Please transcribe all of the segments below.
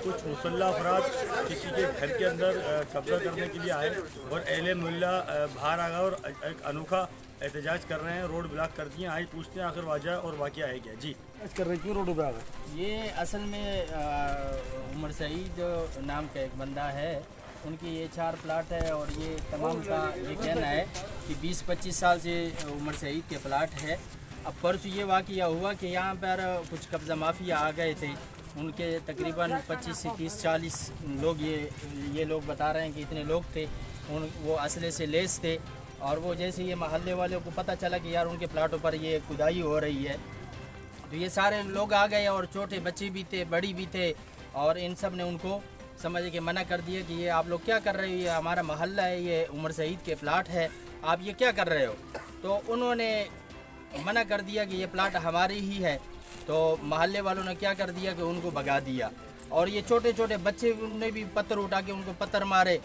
कुछ मुसल्लह अफराद किसी के घर के अंदर कब्जा करने के लिए आए और अहले मोहल्ला बाहर आ गया और एक अनोखा एहतजाज कर रहे हैं, रोड ब्लॉक कर दिए। आज पूछते हैं आखिर वजह और वाक़या है क्या। जी कर रहे क्यों रोड ब्लॉक? ये असल में उमर सईद नाम का एक बंदा है, उनकी ये 4 प्लाट है और ये तमाम का ये कहना है कि 20-25 साल से उमर सईद के प्लाट है। अब परसों ये वाक़या हुआ कि यहाँ पर कुछ कब्ज़ा माफिया आ गए थे, उनके तकरीबन 25 से 30-40 लोग ये लोग बता रहे हैं कि इतने लोग थे, वो असले से लेस थे। और वो जैसे ये महल्ले वालों को पता चला कि यार उनके प्लाटों पर ये खुदाई हो रही है, तो ये सारे लोग आ गए और छोटे बच्चे भी थे, बड़ी भी थे, और इन सब ने उनको समझ के मना कर दिया कि ये आप लोग क्या कर रहे हो, ये हमारा महल्ला है, ये उमर सईद के प्लाट है, आप ये क्या कर रहे हो। तो उन्होंने मना कर दिया कि ये प्लाट हमारी ही है। तो महल्ले वालों ने क्या कर दिया कि उनको भगा दिया, और ये छोटे छोटे बच्चे ने भी पत्थर उठा के उनको पत्थर मारे,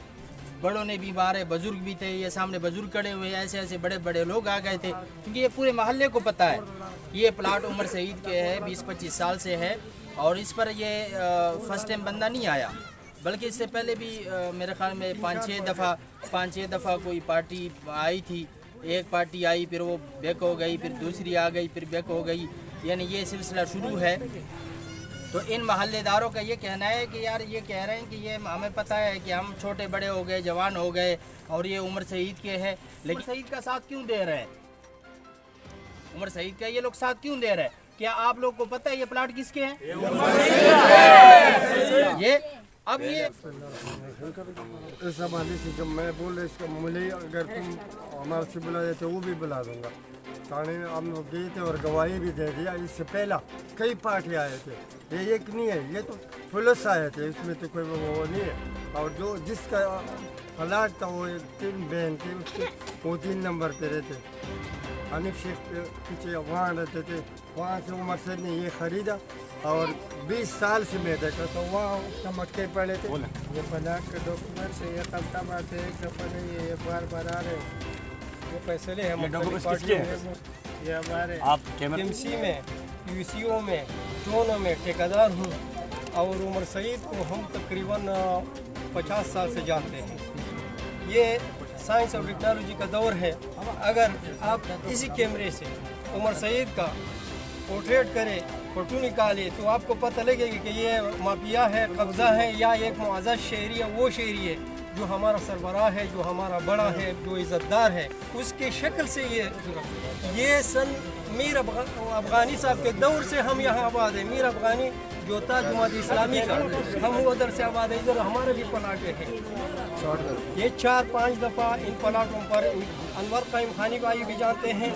बड़ों ने भी मारे, बुजुर्ग भी थे, ये सामने बुजुर्ग खड़े हुए, ऐसे ऐसे बड़े बड़े लोग आ गए थे, क्योंकि ये पूरे महल्ले को पता है ये प्लाट उमर सईद के है, 20-25 साल से है। और इस पर ये फर्स्ट टाइम बंदा नहीं आया, बल्कि इससे पहले भी मेरे ख्याल में 5-6 दफ़ा कोई पार्टी आई थी। एक पार्टी आई, फिर वो बैक हो गई, फिर दूसरी आ गई, फिर बैक हो गई, यानी ये सिलसिला शुरू है। तो इन महल्लेदारों का ये कहना है कि यार ये कह रहे हैं कि ये हमें पता है कि हम छोटे बड़े हो गए, जवान हो गए, और ये उमर सईद के हैं, लेकिन सईद का साथ क्यों दे रहे हैं, उमर सईद का ये लोग साथ क्यों दे रहे हैं। क्या आप लोग को पता है ये प्लाट किसके हैं? ये अब ये इस हवाले से जब मैं बोल रहे इसका मुझे अगर तुम हमारे से बुला देते वो भी बुला दूंगा। थाने में हम लोग गए थे और गवाही भी दे दिया। इससे पहला कई पार्टी आए थे, ये एक नहीं है, ये तो पुलिस आए थे, इसमें तो कोई वो नहीं है। और जो जिसका प्लाट था वो 3 बहन थे, उसके वो 3 नंबर पे रहते, हनीफ शेख के पीछे वहाँ रहते थे। वहाँ से उमर सईद ने ये ख़रीदा और 20 साल से मैं देखा तो वहाँ उसका मटके पड़े थे। ये प्लाट के डॉक्यूमेंट से ये कब्जा बात है, एक दफ़ा नहीं है, ये बार आ रहे ये फैसले हैं। ये हमारे एमसी में, यूसीओ में, दोनों में ठेकेदार हूँ। और उमर सईद को हम तकरीबन 50 साल से जानते हैं। ये साइंस और टेक्नोलॉजी का दौर है। अगर आप इसी कैमरे से उमर सईद का पोर्ट्रेट करें, फोटो निकाले, तो आपको पता लगेगा कि ये माफिया है, कब्ज़ा है, या एक मुअज़्ज़ज़ शहरी है, वो शहरी है जो हमारा सरबराह है, जो हमारा बड़ा है, जो इज़्ज़तदार है। उसके शक्ल से ये सन मीर अफ़गानी साहब के दौर से हम यहाँ आबाद है। मीर अफ़गानी जो था जमात इस्लामी का, हम उधर से आबाद है, इधर हमारे भी प्लाट है। ये 4-5 दफ़ा इन प्लाटों पर अनवर कायम खानी भाई भी जानते हैं,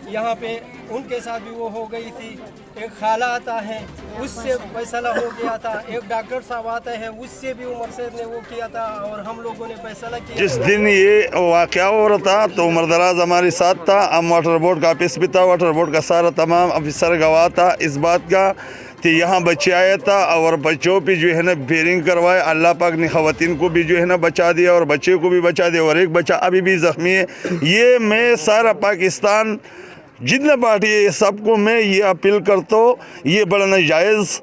यहाँ पे उनके साथ भी वो हो गई थी। एक खाला आता है, उससे फैसला हो गया था। एक डॉक्टर साहब आता है, उससे भी उमर सईद ने वो किया था, और हम लोगों ने फैसला किया। जिस दिन ये वाक़या हो रहा था तो उमर दराज हमारे साथ था। हम वाटर बोर्ड का ऑफिस भी था, वाटर बोर्ड का सारा तमाम ऑफिसर गवाह था इस बात का कि यहाँ बच्चे आया था और बच्चों पे जो है ना बेरिंग करवाए। अल्लाह पाक ने ख़वातीन को भी जो है ना बचा दिया और बच्चे को भी बचा दिया, और एक बच्चा अभी भी ज़ख्मी है। ये मैं सारा पाकिस्तान जितने पार्टी है सबको मैं ये अपील करता हूँ, ये बड़ा नाजायज़